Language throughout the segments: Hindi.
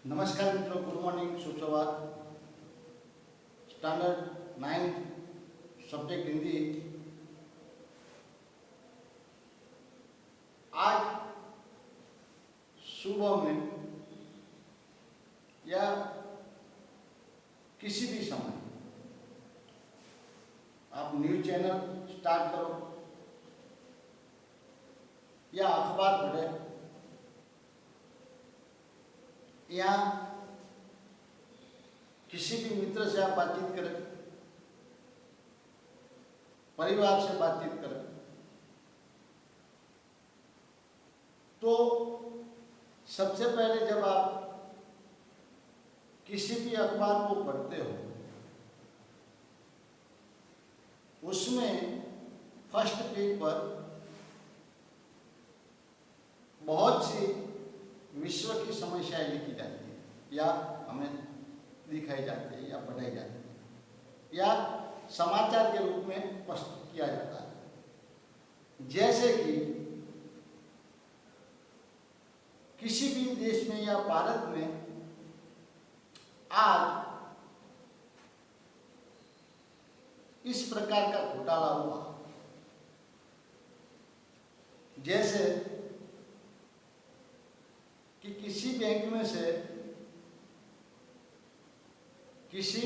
नमस्कार मित्रों, गुड मॉर्निंग, शुभ सुप्रभात। Standard 9 subject Hindi. आज सुबह में या किसी भी समय आप न्यूज चैनल स्टार्ट करो या अखबार पढ़े या किसी भी मित्र से आप बातचीत करें, परिवार से बातचीत करें, तो सबसे पहले जब आप किसी भी अखबार को पढ़ते हो, उसमें फर्स्ट पेज पर बहुत सी विश्व की समस्याएं लिखी जाती है या हमें दिखाई जाती है या पढ़ाई जाती है या समाचार के रूप में प्रस्तुत किया जाता है। जैसे कि किसी भी देश में या भारत में आज इस प्रकार का घोटाला हुआ, जैसे कि किसी बैंक में से किसी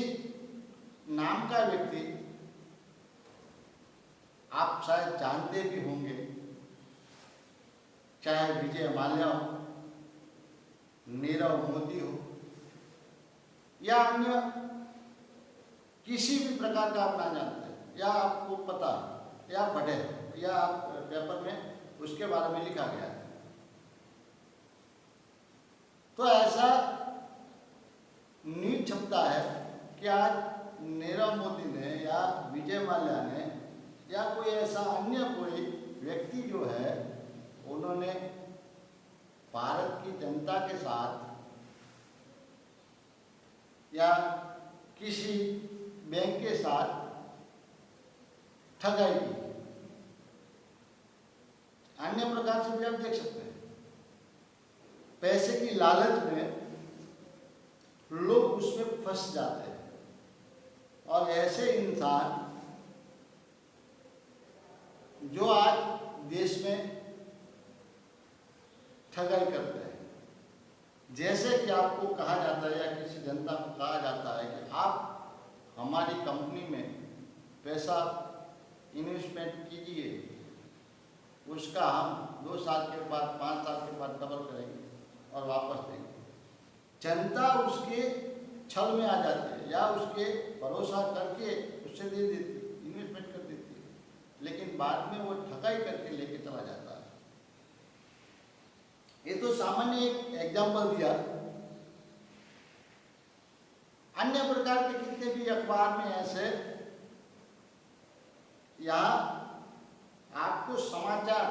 नाम का व्यक्ति, आप शायद जानते भी होंगे, चाहे विजय माल्या हो, नीरव मोदी हो या अन्य किसी भी प्रकार का आप ना जानते हैं या आपको पता या पढ़े या आप पेपर में उसके बारे में लिखा गया है, तो ऐसा न्यूज छपता है कि आज नीरव मोदी ने या विजय माल्या ने या कोई ऐसा अन्य कोई व्यक्ति जो है, उन्होंने भारत की जनता के साथ या किसी बैंक के साथ ठगाई की। अन्य प्रकार से भी आप देख सकते हैं, पैसे की लालच में लोग उसमें फंस जाते हैं और ऐसे इंसान जो आज देश में ठगाई करते हैं, जैसे कि आपको कहा जाता है या किसी जनता को कहा जाता है कि आप हमारी कंपनी में पैसा इन्वेस्टमेंट कीजिए, उसका हम 2 साल के बाद 5 साल के बाद डबल करेंगे और वापस देंगे। जनता उसके छल में आ जाती है या उसके भरोसा करके उससे दे देती, इन्वेस्टमेंट कर देती है, लेकिन बाद में वो ठगाई करके लेके चला जाता है। ये तो सामान्य एक एग्जाम्पल दिया। अन्य प्रकार के कितने भी अखबार में ऐसे या आपको समाचार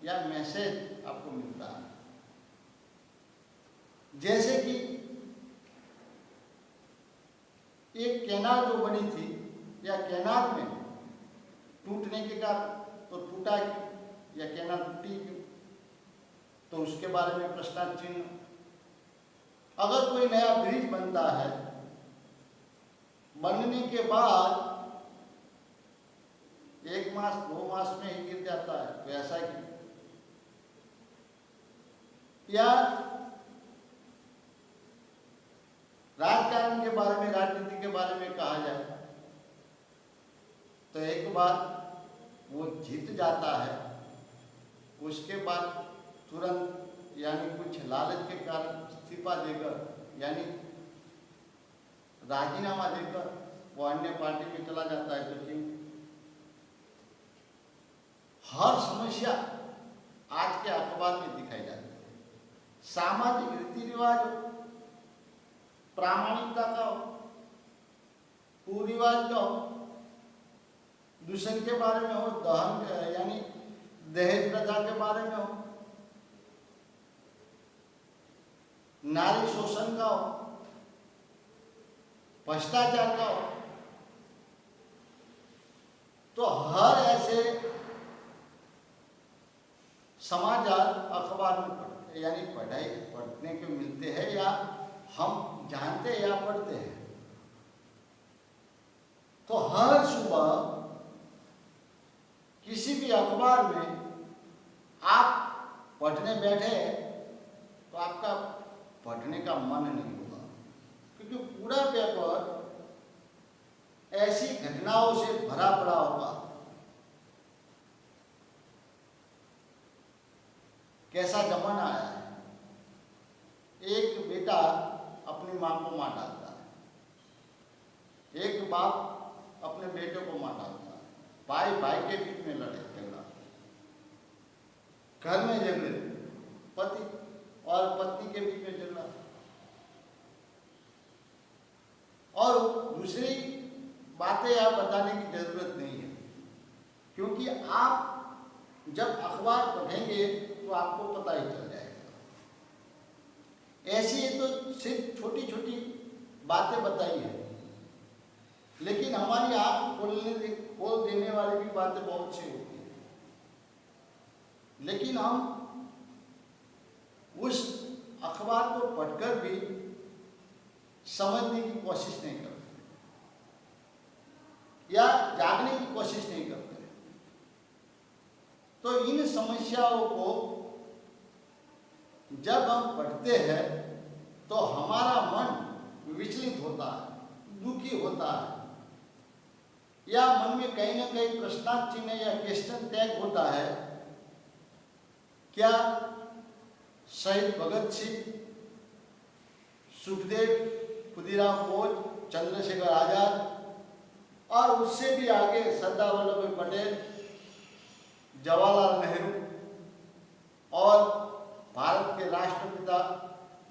या मैसेज आपको मिलता है, जैसे कि एक कैनाल जो बनी थी या कैनाल में टूटने के कारण तो टूटा या कैनाल टूटी, तो उसके बारे में प्रश्न चिन्ह। अगर कोई नया ब्रिज बनता है, बनने के बाद 1 मास 2 मास में ही गिर जाता है, तो ऐसा ही। या राजकारण के बारे में, राजनीति के बारे में कहा जाए तो एक बार वो जीत जाता है, उसके बाद तुरंत यानी कुछ लालच के कारण इस्तीफा देकर यानी राजीनामा देकर वो अन्य पार्टी में चला जाता है। तो क्यों? हर समस्या आज के अखबार में दिखाई जाती है। सामाजिक रीति रिवाज, प्रामाणिकता का हो, कुरिवाज का हो, दूसरे के बारे में हो, दहन यानी दहेज प्रथा के बारे में हो, नारी शोषण का हो, भ्रष्टाचार का हो, तो हर ऐसे समाचार अखबार में यानी पढ़ाई पढ़ने को मिलते हैं या हम जानते हैं या पढ़ते हैं। तो हर सुबह किसी भी अखबार में आप पढ़ने बैठे तो आपका पढ़ने का मन नहीं होगा, क्योंकि पूरा पेपर ऐसी घटनाओं से भरा पड़ा होगा। कैसा जमाना आया है, एक बेटा अपनी मां को मार डालता है, एक बाप अपने बेटे को मार डालता है, भाई भाई के बीच में लड़े झगड़ा, घर में झगड़े, पति और पत्नी के बीच में झगड़ा। और दूसरी बातें आप बताने की जरूरत नहीं है, क्योंकि आप जब अखबार पढ़ेंगे तो आपको पता ही चल जाएगा। ऐसी तो सिर्फ छोटी छोटी बातें बताई हैं, लेकिन हमारी आंख खोल देने वाली भी बातें बहुत सी होती हैं। लेकिन हम उस अखबार को पढ़कर भी समझने की कोशिश नहीं करते या जागने की कोशिश नहीं करते। तो इन समस्याओं को जब हम पढ़ते हैं तो हमारा मन विचलित होता है, दुखी होता है, या मन में कहीं ना कहीं प्रश्नार्थ चिन्ह या क्वेश्चन टैग होता है। क्या शहीद भगत सिंह, सुखदेव, खुदीराम बोस, चंद्रशेखर आजाद और उससे भी आगे सरदार वल्लभ भाई पटेल, जवाहरलाल नेहरू और भारत के राष्ट्रपिता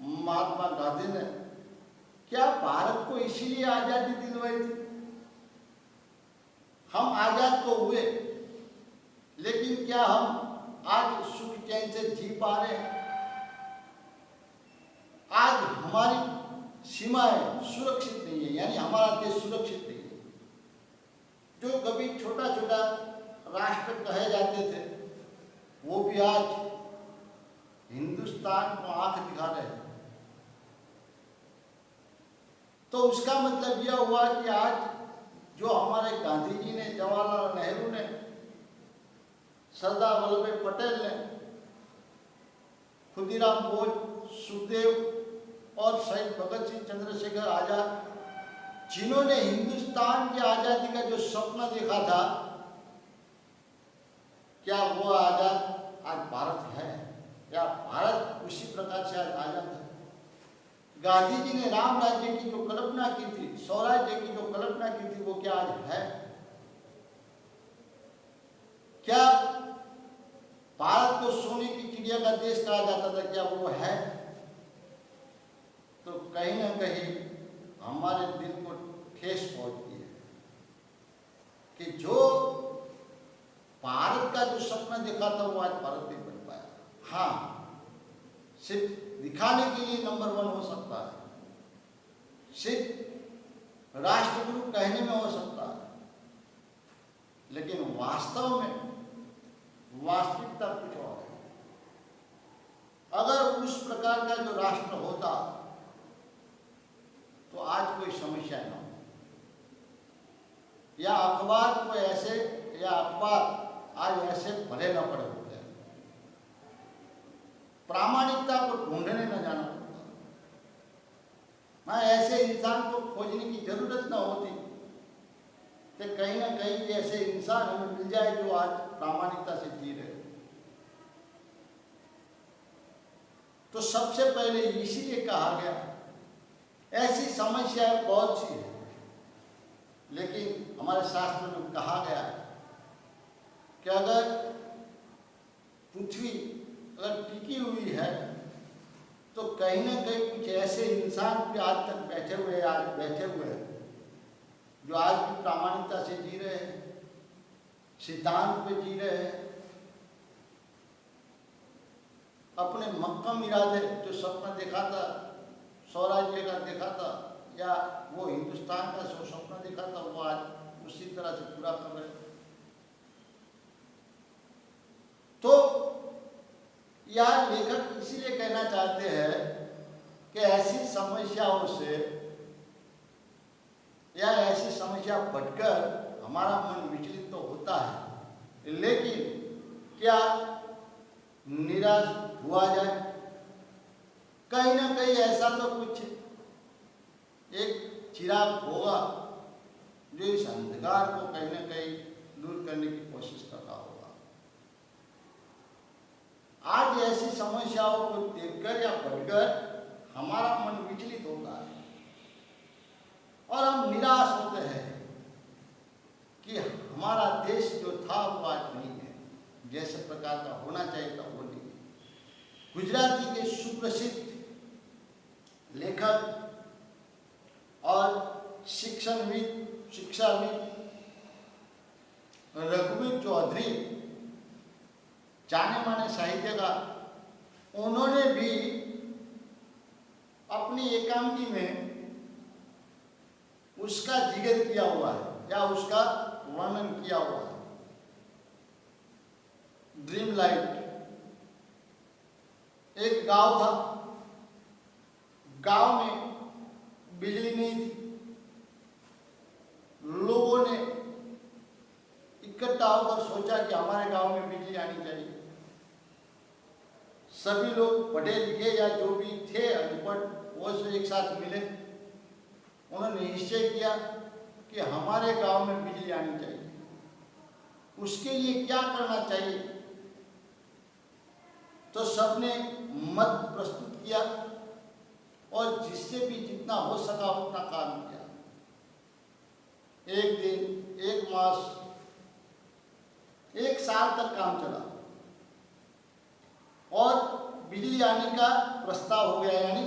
महात्मा गांधी ने क्या भारत को इसीलिए आजादी दिलवाई थी? हम आजाद तो हुए, लेकिन क्या हम आज सुख चैन से जी पा रहे हैं? आज हमारी सीमाएं सुरक्षित नहीं है, यानी हमारा देश सुरक्षित नहीं है। जो कभी छोटा छोटा राष्ट्र कहे जाते थे, वो भी आज हिंदुस्तान को आंख दिखा रहे हैं। तो उसका मतलब यह हुआ कि आज जो हमारे गांधी जी ने, जवाहरलाल नेहरू ने, सरदार वल्लभ भाई पटेल ने, खुदीराम बोस, सुखदेव और शहीद भगत सिंह, चंद्रशेखर आजाद, जिन्होंने हिंदुस्तान की आजादी का जो सपना देखा था, क्या वो आजाद आज भारत है? या भारत उसी प्रकार से आज आजाद है? गांधी जी ने राम राज्य की जो कल्पना की थी, स्वराज्य की जो कल्पना की थी, वो क्या आज है? क्या भारत को सोने की चिड़िया का देश कहा जाता था, क्या वो है? तो कहीं ना कहीं हमारे दिल को ठेस पहुंचती है कि जो भारत का जो सपना देखा था वो आज भारत नहीं बन पाया। हाँ, सिर्फ दिखाने के लिए नंबर 1 हो सकता है, सिर्फ राष्ट्रगुरु कहने में हो सकता है, लेकिन वास्तव में वास्तविकता कुछ और है। अगर उस प्रकार का जो राष्ट्र होता तो आज कोई समस्या न हो, या अखबार को ऐसे, या अखबार आज ऐसे भरे न पड़े होते हैं, प्रामाणिकता को ढूंढने न जाना पड़ता, ना ऐसे इंसान को खोजने की जरूरत न होती कि कहीं ना कहीं ऐसे इंसान हमें मिल जाए जो आज प्रामाणिकता से जी रहे। तो सबसे पहले इसीलिए कहा गया, ऐसी समस्याएं बहुत सी है, लेकिन हमारे शास्त्र में कहा गया है कि अगर पृथ्वी अगर टिकी हुई है तो कहीं ना कहीं कुछ ऐसे इंसान भी आज तक बैठे हुए हैं जो आज भी प्रामाणिकता से जी रहे हैं, सिद्धांत पे जी रहे हैं, अपने मक्कम इरादे जो सपना देखा था, स्वराज्य का देखा था, या वो हिंदुस्तान का जो सपना देखा था, वो आज उसी तरह से पूरा कर रहे हैं। तो या लेखक इसीलिए कहना चाहते हैं कि ऐसी समस्याओं से या ऐसी समस्या पढ़कर हमारा मन विचलित तो होता है, लेकिन क्या निराश हुआ जाए? कहीं ना कहीं ऐसा तो कुछ एक चिराग होगा जो इस अंधकार को कहीं ना कहीं दूर करने की कोशिश कर रहा होगा। आज ऐसी समस्याओं को देखकर या पढ़कर हमारा मन विचलित होता है और हम निराश होते हैं कि हमारा देश जो था वो आज नहीं है, जैसे प्रकार का होना चाहिए था वो नहीं। गुजराती के सुप्रसिद्ध लेखक और शिक्षाविद रघुवीर चौधरी, जाने माने साहित्यकार, उन्होंने भी अपनी एकांकी में उसका जिक्र किया हुआ है या उसका वर्णन किया हुआ है। ड्रीम लाइट एक गांव था, गांव में बिजली नहीं थी। लोगों ने इकट्ठा होकर सोचा कि हमारे गांव में बिजली आनी चाहिए। सभी लोग पढ़े लिखे या जो भी थे अनपढ़ वो से एक साथ मिले। उन्होंने निश्चय किया कि हमारे गांव में बिजली आनी चाहिए। उसके लिए क्या करना चाहिए? तो सबने मत प्रस्तुत किया और जिससे भी जितना हो सका उतना काम किया। एक दिन, एक मास, एक साल तक काम चला और बिजली आने का प्रस्ताव हो गया, यानी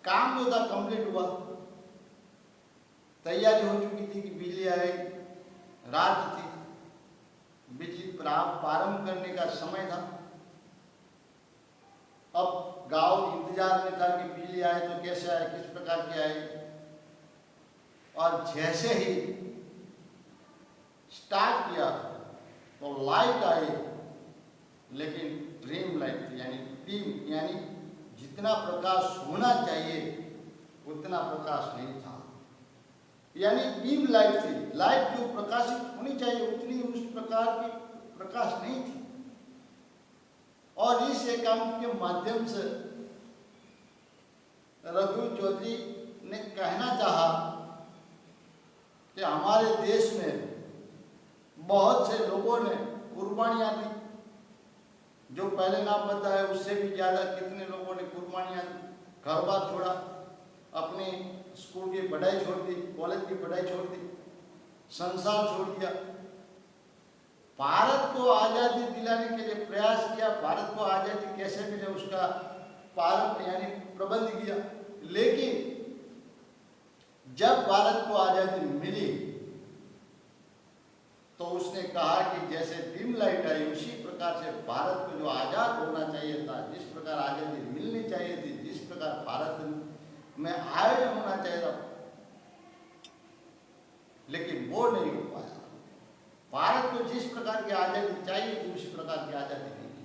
काम जो था कंप्लीट हुआ। तैयारी हो चुकी थी कि बिजली आएगी। रात थी, बिजली प्रारंभ करने का समय था। अब गांव इंतजार में था कि बिजली आए तो कैसे आए, किस प्रकार की आए। और जैसे ही स्टार्ट किया तो लाइट आई, लेकिन ड्रीम लाइट थी, यानी डीम, यानी जितना प्रकाश होना चाहिए उतना प्रकाश नहीं था, यानी डीम लाइट थी। लाइट जो प्रकाशित होनी चाहिए उतनी उस प्रकार की प्रकाश नहीं थी। और इस एकांक के माध्यम से रघुवीर चौधरी ने कहना चाहा कि हमारे देश में बहुत से लोगों ने कुर्बानियां दी। जो पहले नाम बताया उससे भी ज़्यादा कितने लोगों ने कुर्बानियां दी, घर बार छोड़ा, अपने स्कूल की पढ़ाई छोड़ दी, कॉलेज की पढ़ाई छोड़ दी, संसार छोड़ दिया। भारत को आज़ादी दिलाने के लिए प्रयास किया, भारत को आज़ादी कैसे मिले उसका पालन यानी प्रबंध किया। लेकिन जब भारत को आज़ादी मिली तो उसने कहा कि जैसे डिम लाइट आई उसी प्रकार से भारत को जो आज़ाद होना चाहिए था, जिस प्रकार आज़ादी मिलनी चाहिए थी, जिस प्रकार भारत में आयोजन होना चाहिए था, लेकिन वो नहीं हो पाया। भारत को जिस प्रकार की आज़ादी चाहिए थी उसी प्रकार की आज़ादी नहीं थी।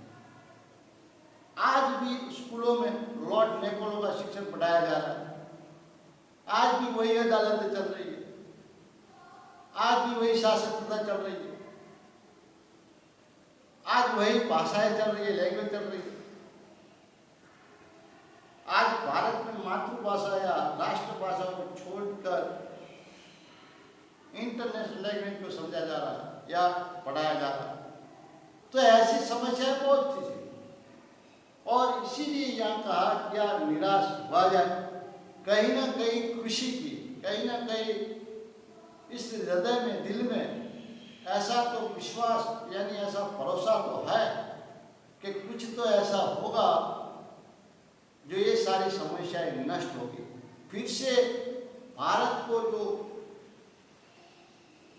आज भी स्कूलों में लॉर्ड नेपोलियन का शिक्षण पढ़ाया जा रहा है। आज भी वही अदालतें चल रही है, आज भी वही शासन प्रथा चल रही है, आज वही भाषाएं चल रही है, लैंग्वेज चल रही है। आज भारत में मातृभाषा या राष्ट्रभाषा को छोड़कर इंटरनेशनल लैंग्वेज को समझा जा रहा है या पढ़ाया जा रहा है। तो ऐसी समस्या बहुत थी और इसीलिए यहाँ कहा क्या निराश हुआ जाए। कहीं ना कहीं खुशी की, कहीं ना कहीं इस हृदय में, दिल में ऐसा तो विश्वास यानी ऐसा भरोसा तो है कि कुछ तो ऐसा होगा जो ये सारी समस्याएं नष्ट होगी। फिर से भारत को जो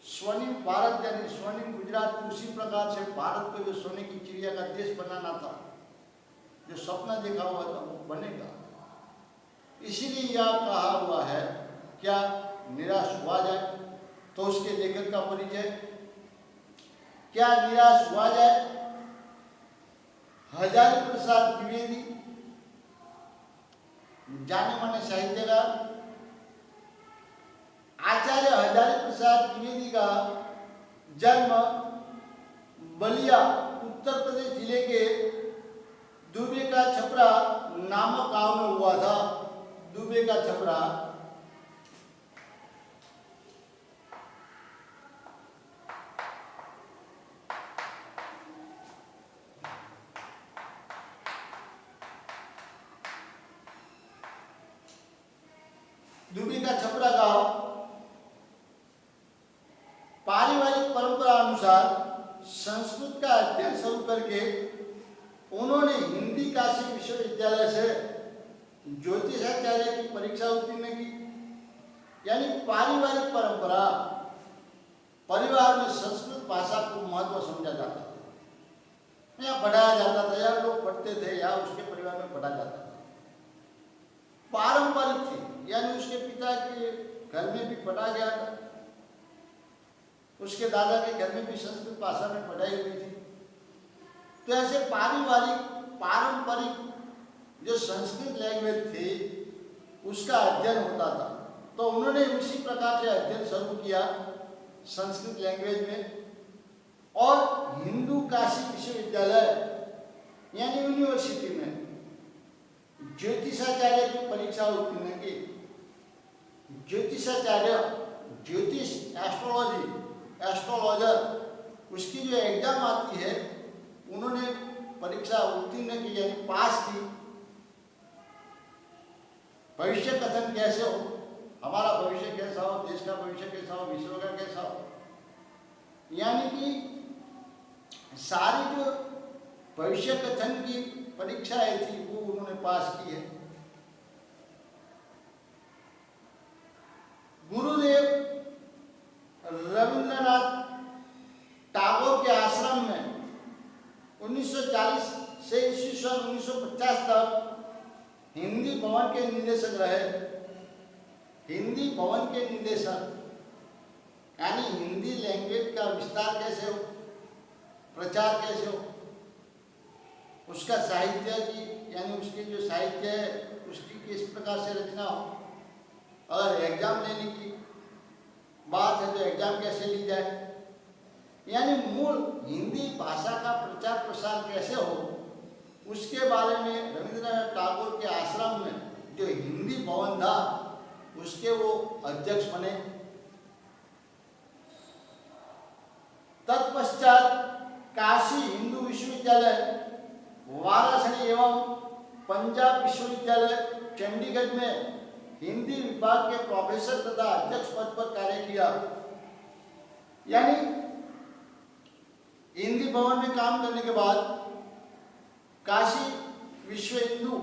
स्वर्णिम भारत यानी स्वर्णिम गुजरात, उसी प्रकार से भारत को जो सोने की चिड़िया का देश बनाना था, जो सपना देखा हुआ था वो बनेगा। इसीलिए यह कहा हुआ है क्या निराश हुआ जाए। तो उसके लेखक का परिचय, क्या निराश हुआ जाए हजारी प्रसाद द्विवेदी, जाने माने साहित्यकार। आचार्य हजारी प्रसाद द्विवेदी का जन्म बलिया उत्तर प्रदेश जिले के दुबे का छपरा नामक गांव में हुआ था। दुबे का छपरा दुबे का छपरा गांव पारिवारिक परंपरा अनुसार संस्कृत का अध्ययन शुरू करके उन्होंने हिंदी काशी विश्वविद्यालय से ज्योतिषाचार्य की परीक्षा उत्तीर्ण की। यानी पारिवारिक परंपरा, परिवार में संस्कृत भाषा को महत्व समझा जाता था या पढ़ाया जाता था, या लोग पढ़ते थे या उसके परिवार में पढ़ा जाता था। पारंपरिक थी, यानी उसके पिता के घर में भी पढ़ा गया था, उसके दादा के घर में भी संस्कृत भाषा में पढ़ाई हुई थी। तो ऐसे पारंपरिक जो संस्कृत लैंग्वेज थी उसका अध्ययन होता था। तो उन्होंने उसी प्रकार से अध्ययन शुरू किया संस्कृत लैंग्वेज में, और हिंदू काशी विश्वविद्यालय यानी यूनिवर्सिटी में ज्योतिषाचार्य की परीक्षा उत्तीर्ण की। ज्योतिषाचार्य, ज्योतिष एस्ट्रोलॉजर, उसकी जो एग्जाम आती है उन्होंने परीक्षा उत्तीर्ण की, यानी पास की। भविष्य कथन कैसे हो, हमारा भविष्य कैसा हो, देश का भविष्य कैसा हो, विश्व का कैसा हो, यानी कि सारी जो भविष्य कथन की परीक्षाएं थी वो उन्होंने पास की है। गुरुदेव रविंद्रनाथ टैगोर के आश्रम में 1940 से ईस्वी सन 1950 तक हिंदी भवन के निदेशक रहे। हिंदी भवन के निदेशक यानी हिंदी लैंग्वेज का विस्तार कैसे हो, प्रचार कैसे हो, उसका साहित्य की यानी उसकी जो साहित्य है उसकी किस प्रकार से रचना हो। अगर एग्जाम लेने की बात है तो एग्जाम कैसे ली जाए, यानी मूल हिंदी भाषा का प्रचार प्रसार कैसे हो, उसके बारे में रविंद्रनाथ टैगोर के आश्रम में जो हिंदी भवन था उसके वो अध्यक्ष बने। तत्पश्चात काशी हिंदू विश्वविद्यालय, वाराणसी एवं पंजाब विश्वविद्यालय चंडीगढ़ में हिंदी विभाग के प्रोफेसर तथा अध्यक्ष पद पर कार्य किया। यानी हिंदी भवन में काम करने के बाद काशी विश्व हिंदू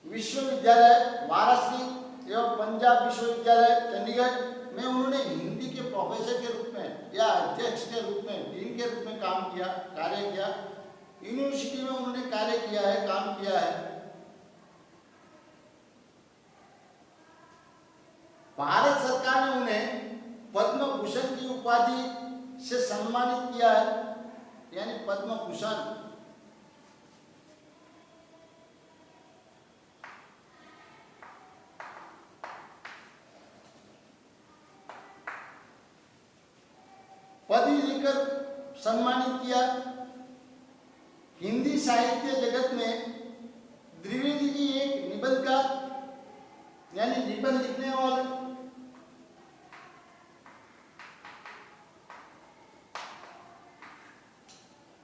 विश्वविद्यालय वाराणसी एवं पंजाब विश्वविद्यालय चंडीगढ़ में उन्होंने हिंदी के प्रोफेसर के रूप में या अध्यक्ष के रूप में, डीन के रूप में काम किया, कार्य किया। यूनिवर्सिटी में उन्होंने कार्य किया है, काम किया है। भारत सरकार ने उन्हें पद्म भूषण की उपाधि से सम्मानित किया है, यानी पद्म भूषण। पदवी देकर सम्मानित किया। हिंदी साहित्य जगत में द्विवेदी जी एक निबंधकार यानी निबंध लिखने वाले,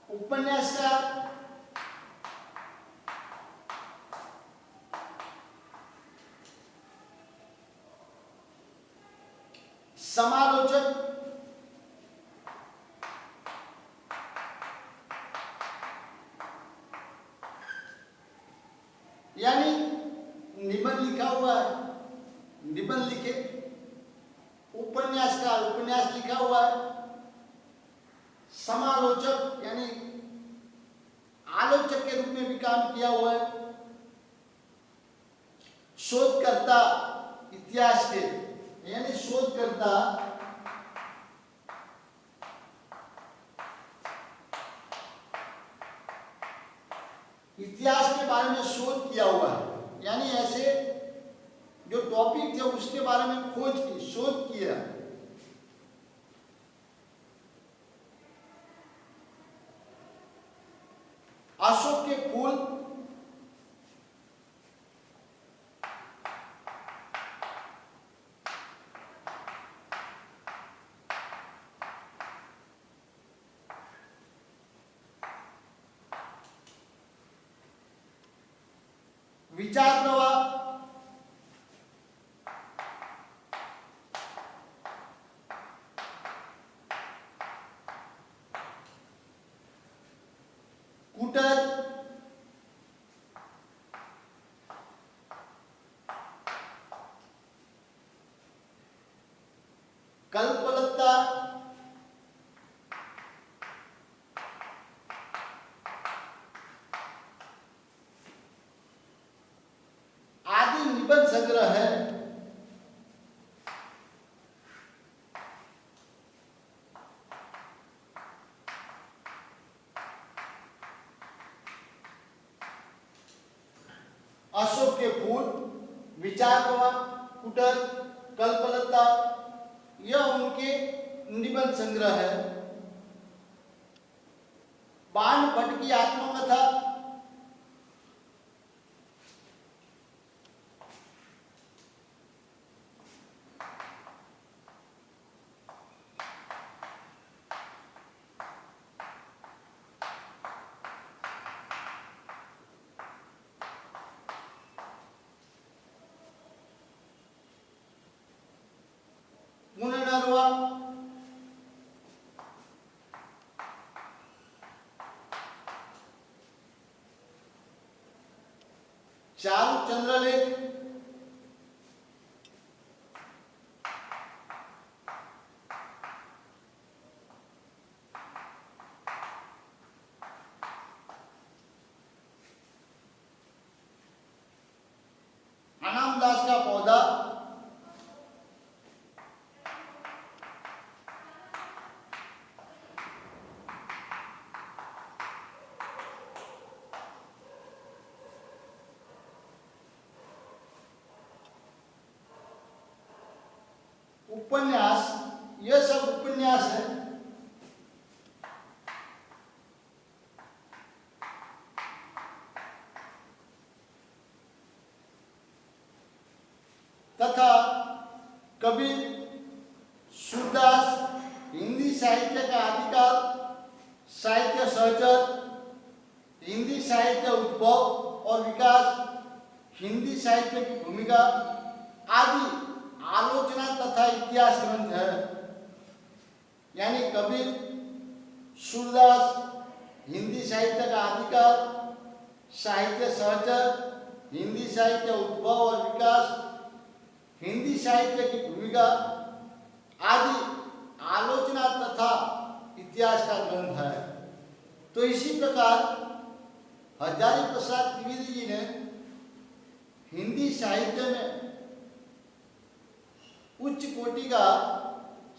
उपन्यासकार, समालोचक, यानी निबंध लिखा हुआ है, निबंध लिखे, उपन्यासकार, उपन्यास लिखा हुआ है, समालोचक यानी आलोचक के रूप में भी काम किया हुआ है, शोधकर्ता इतिहास के यानी शोधकर्ता बारे में शोध किया हुआ है, यानी ऐसे जो टॉपिक थे उसके बारे में खोज की, शोध किया। अशोक के फूल विचार प्रवाह, कुटर, कल्पलता, आदि निबंध संग्रह है। अशोक के फूल, विचार प्रवाह, कुटर, कल्पलता, यह उनके निबंध संग्रह है। बाण भट्ट की आत्मकथा, पुनर्नरवा, चारु चंद्रलेख, अनामदास का पौधा, उपन्यास, यह सब उपन्यास है। तथा कबीर, सूरदास, हिंदी साहित्य का आदिकाल, साहित्य सहचर, हिंदी साहित्य उद्भव और विकास, हिंदी साहित्य की भूमिका आदि आलोचना तथा इतिहास ग्रंथ है। यानी कबीर, सूरदास, हिंदी साहित्य का आदिकाल, साहित्य सहचर, हिंदी साहित्य उद्भव और विकास, हिंदी साहित्य की भूमिका आदि आलोचना तथा इतिहास का ग्रंथ है। तो इसी प्रकार हजारी प्रसाद द्विवेदी जी ने हिंदी साहित्य में उच्च कोटि का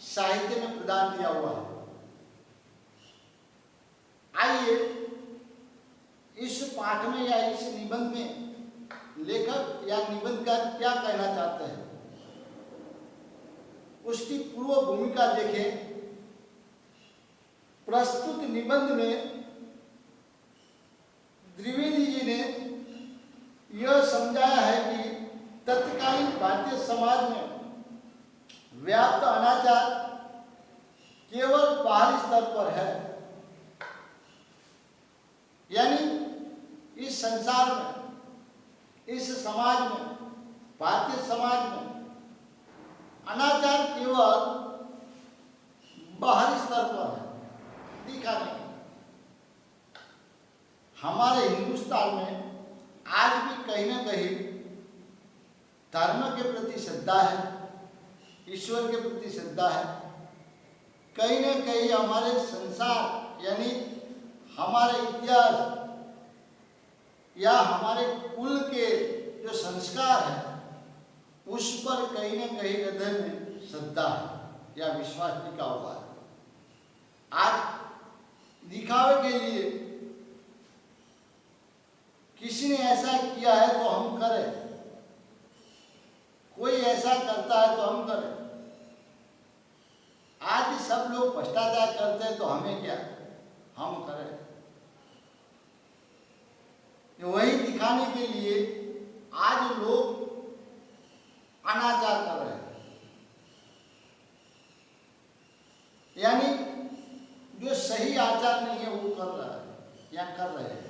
साहित्य में प्रदान किया हुआ है। आइए इस पाठ में या इस निबंध में लेखक या निबंधकार क्या कहना चाहते हैं, उसकी पूर्व भूमिका देखें। प्रस्तुत निबंध में द्विवेदी जी ने यह समझाया है कि तत्कालीन भारतीय समाज में व्याप्त अनाचार केवल बाहरी स्तर पर है, यानी इस संसार में, इस समाज में, भारतीय समाज में अनाचार केवल बाहरी स्तर पर है, दिखा नहीं। हमारे हिंदुस्तान में आज भी कहीं न कहीं धर्म के प्रति श्रद्धा है, ईश्वर के प्रति श्रद्धा है। कहीं न कहीं हमारे संसार यानी हमारे इतिहास या हमारे कुल के जो संस्कार है उस पर कहीं न कहीं हृदय में श्रद्धा है या विश्वास टिका हुआ है। आज दिखावे के लिए किसी ने ऐसा किया है तो हम करें, कोई ऐसा करता है तो हम करें। आज सब लोग भ्रष्टाचार करते हैं तो हमें क्या, हम करें। वही दिखाने के लिए आज लोग अनाचार कर रहे हैं, यानी जो सही आचार नहीं है वो कर रहा है या कर रहे हैं,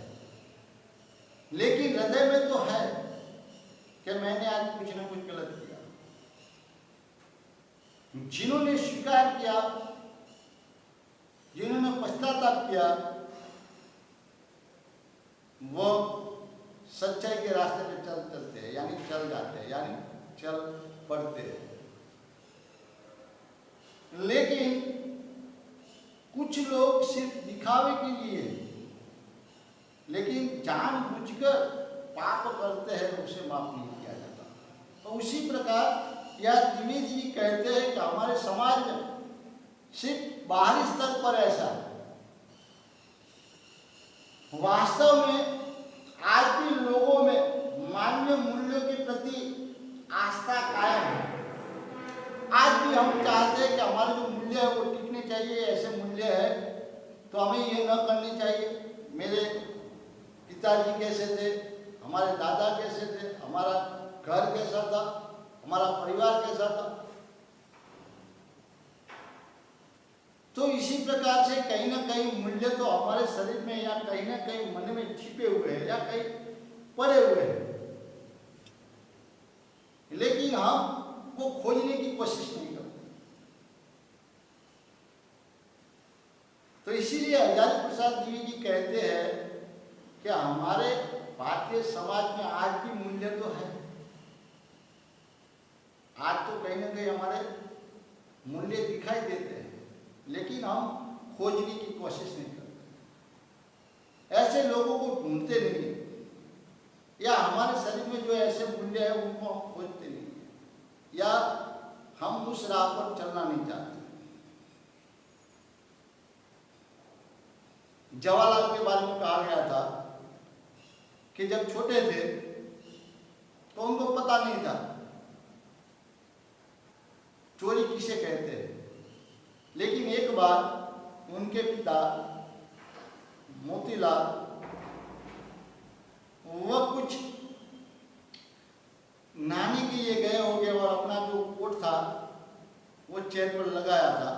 लेकिन हृदय में तो है कि मैंने आज कुछ ना कुछ गलत किया। जिन्होंने स्वीकार किया, जिन्होंने पश्चाताप किया, वो सच्चाई के रास्ते पे चलते हैं, यानी चल जाते हैं, यानी चल पड़ते हैं। लेकिन कुछ लोग सिर्फ दिखावे के लिए, लेकिन जानबूझकर पाप करते हैं, उसे माफ नहीं किया जाता। तो उसी प्रकार यह द्विवेदी जी कहते हैं कि हमारे समाज में सिर्फ बाहरी स्तर पर ऐसा है, वास्तव में आज भी लोगों में मानवीय मूल्यों के प्रति आस्था कायम है। आज भी हम चाहते हैं कि हमारे जो मूल्य है वो टिकने चाहिए। ऐसे मूल्य है तो हमें ये न करनी चाहिए। मेरे पिताजी कैसे थे, हमारे दादा कैसे थे, हमारा घर कैसा था, हमारा परिवार कैसा था। तो इसी प्रकार से कहीं ना कहीं मूल्य तो हमारे शरीर में या कहीं ना कहीं मन में छिपे हुए हैं या कहीं पड़े हुए हैं, लेकिन हम वो खोजने की कोशिश नहीं करते। तो इसीलिए हजारी प्रसाद द्विवेदी जी कहते हैं कि हमारे भारतीय समाज में आज भी मूल्य तो है। आज तो कहीं ना कहीं हमारे मूल्य दिखाई देते हैं, लेकिन हम खोजने की कोशिश नहीं करते, ऐसे लोगों को ढूंढते नहीं है, या हमारे शरीर में जो ऐसे मूल्य है उनको हम खोजते नहीं है, या हम उस राह पर चलना नहीं चाहते। जवाहरलाल के बारे में कहा गया था कि जब छोटे थे तो उनको पता नहीं था चोरी किसे कहते हैं, लेकिन एक बार उनके पिता मोतीलाल वह कुछ नहाने के लिए गए होंगे और अपना जो कोट था वो चेयर पर लगाया था।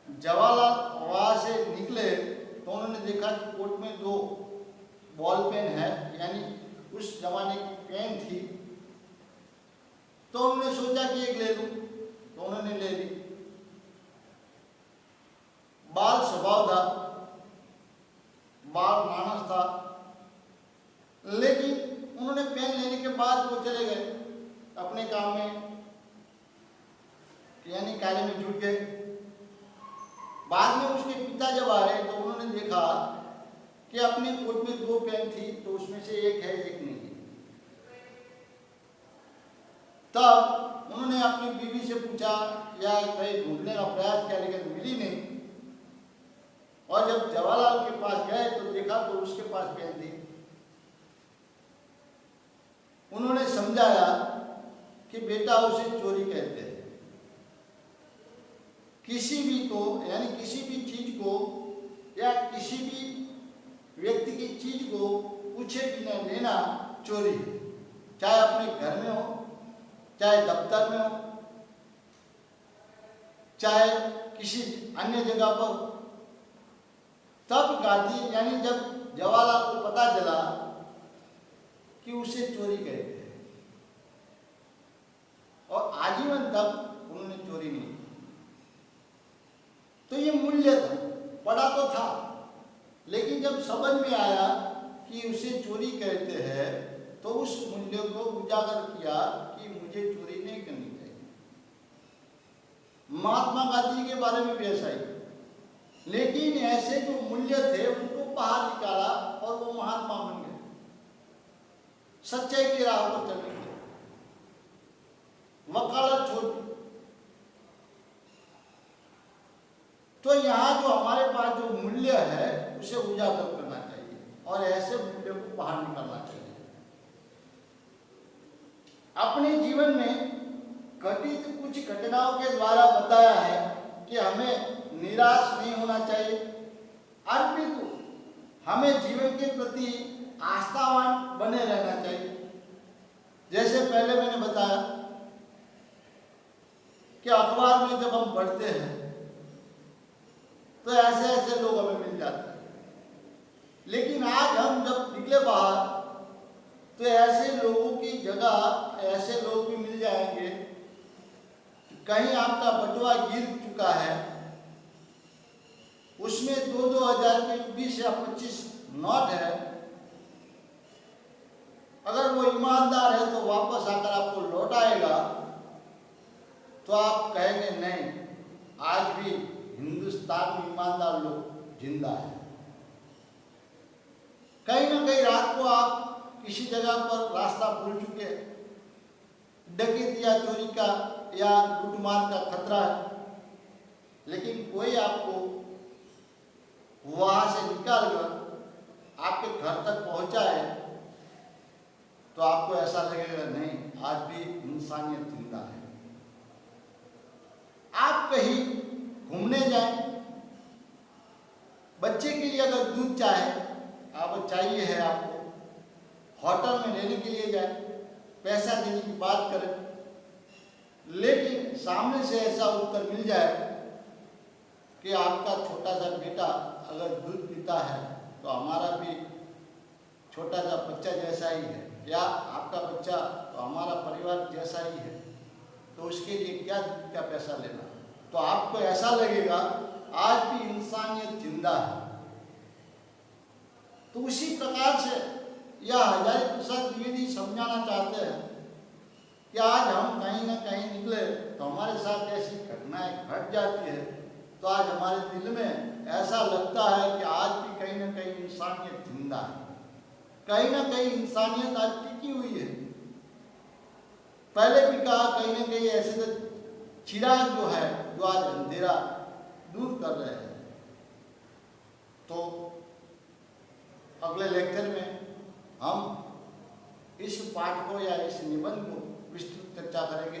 जवाहरलाल वहां से निकले तो उन्होंने देखा कि कोट में 2 बॉल पेन है, यानी उस जमाने की पेन थी। तो उन्होंने सोचा कि एक ले लूं, तो उन्होंने ले ली। बाल स्वभाव था, बाल मानस था, लेकिन उन्होंने पेन लेने के बाद वो चले गए अपने काम में, यानी कार्य में जुट गए। बाद में उसके पिता जब आ रहे तो उन्होंने देखा कि अपने कोट में 2 पेन थी, तो उसमें से एक है, एक नहीं है। तब उन्होंने अपनी बीवी से पूछा या कहीं ढूंढने का प्रयास किया, लेकिन मिली नहीं। और जब जवाहरलाल के पास गए तो देखा तो उसके पास पेन थी। उन्होंने समझाया कि बेटा उसे चोरी कहते हैं। किसी भी को, यानी किसी भी चीज को या किसी भी व्यक्ति की चीज को पूछे बिना लेना चोरी है, चाहे अपने घर में हो, चाहे दफ्तर में हो, चाहे किसी अन्य जगह पर। तब गांधी, यानी जब जवाहरलाल को पता चला कि उसे चोरी कहते हैं, और आजीवन तक उन्होंने चोरी नहीं की। तो ये मूल्य था, पढ़ा तो था, लेकिन जब समझ में आया कि उसे चोरी कहते हैं तो उस मूल्य को उजागर किया कि मुझे चोरी नहीं करनी चाहिए। महात्मा गांधी के बारे में भी ऐसा ही, लेकिन ऐसे जो मूल्य थे उनको बाहर निकाला और वो महात्मा बन गए, सच्चाई की राह पर चलने लगे, वकालत छोड़ दी। तो यहाँ जो हमारे पास जो मूल्य है उसे उजागर करना चाहिए और ऐसे मूल्य को बाहर निकलना चाहिए। अपने जीवन में घटित कुछ घटनाओं के द्वारा बताया है कि हमें निराश नहीं होना चाहिए, अपितु हमें जीवन के प्रति आस्थावान बने रहना चाहिए। जैसे पहले मैंने बताया कि अखबार में जब हम पढ़ते हैं तो ऐसे ऐसे लोग हमें मिल जाते हैं, लेकिन आज हम जब निकले बाहर तो ऐसे लोगों की जगह ऐसे लोग भी मिल जाएंगे। कहीं आपका बटुआ गिर चुका है, उसमें 2-2 हजार के 20 या 25 नोट है, अगर वो ईमानदार है तो वापस आकर आपको लौटाएगा, तो आप कहेंगे नहीं, आज भी हिंदुस्तान में ईमानदार लोग जिंदा है। कहीं ना कहीं रात को आप किसी जगह पर रास्ता भूल चुके, डकैती या चोरी का या लूटमार का खतरा है, लेकिन कोई आपको वहां से निकाल कर आपके घर तक पहुंचाए, तो आपको ऐसा लगेगा नहीं, आज भी इंसानियत जिंदा है। आप कहीं घूमने जाएं, बच्चे के लिए अगर दूध चाहिए है आपको, होटल में रहने के लिए जाए, पैसा देने की बात करें, लेकिन सामने से ऐसा उत्तर मिल जाए कि आपका छोटा सा बेटा अगर दूध पीता है तो हमारा भी छोटा सा बच्चा जैसा ही है, या आपका बच्चा तो हमारा परिवार जैसा ही है, तो उसके लिए क्या दूध का पैसा लेना, तो आपको ऐसा लगेगा आज भी इंसानियत जिंदा है। तो उसी प्रकार से यह हजारी प्रसाद द्विवेदी समझाना चाहते हैं कि आज हम कहीं ना कहीं निकले तो हमारे साथ ऐसी घटनाएं घट जाती है, तो आज हमारे दिल में ऐसा लगता है कि आज भी कहीं ना कहीं इंसानियत जिंदा है, कहीं ना कहीं इंसानियत आज टिकी हुई है। पहले भी कहा, कहीं ना कहीं ऐसे तो चिराग जो है जो आज अंधेरा दूर कर रहे हैं। तो अगले लेक्चर में हम इस पाठ को या इस निबंध को विस्तृत चर्चा करेंगे।